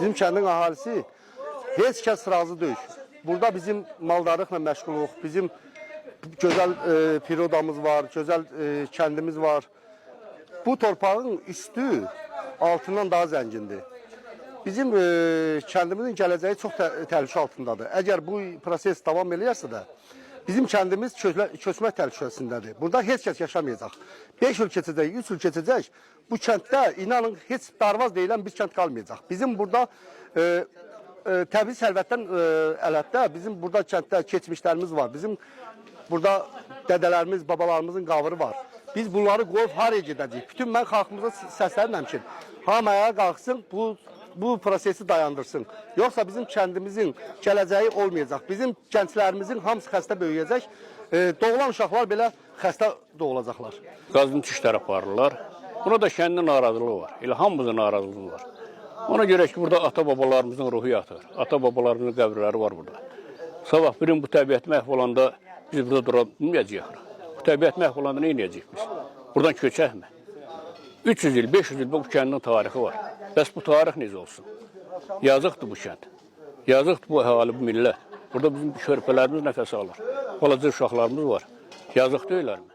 Bizim kəndin əhalisi heç kəs razı deyil. Burada bizim maldarlıqla məşğuluq, bizim gözəl prirodamız var, gözəl kəndimiz var. Bu torpağın üstü altından daha zəngindir. Bizim kəndimizin gələcəyi çox təhlükə altındadır. Əgər bu proses davam eləyərsə də, bizim kəndimiz köçmək təhlükəsindədir. Burada heç kəs yaşamayacaq. 5 il keçəcək, 3 il keçəcək. Bu kənddə inanın heç darvaz deyilən bir kənd qalmayacaq. Bizim burada təbii sərvətdən ələtdə bizim burada kənddə keçmişlərimiz var. Bizim burada dədələrimiz, babalarımızın qavırı var. Biz bunları qoyub haraya gedəcəyik? Bütün mən xalqımıza səslənirəm ki, hamı ayağa qalxsın, bu prosesi dayandırsın. Yoxsa bizim kəndimizin gələcəyi olmayacaq. Bizim gənclərimizin hamısı xəstə böyüyəcək. Doğulan uşaqlar belə xəstə doğulacaqlar. Qazıntı işləri aparırlar. Buna da kəndin narazılığı var. Elə hamımızın narazılığı var. Ona görə ki, burada ata-babalarımızın ruhu yatır. Ata-babalarımızın qəbirləri var burada. Sabah birin bu təbiət məhv olanda biz burada dura bilməyəcəyik. Bu təbiət məhv olanda nə edəcəyik biz? Buradan köçəkmi? 300 il, 500 il bu kəndin tarixi var. Bəs bu tarix necə olsun? Yazıqdır bu kənd. Yazıqdır bu əhali, bu millət. Burada bizim körpələrimiz nəfəs alır. Balaca uşaqlarımız var. Yazıq deyirlərmi?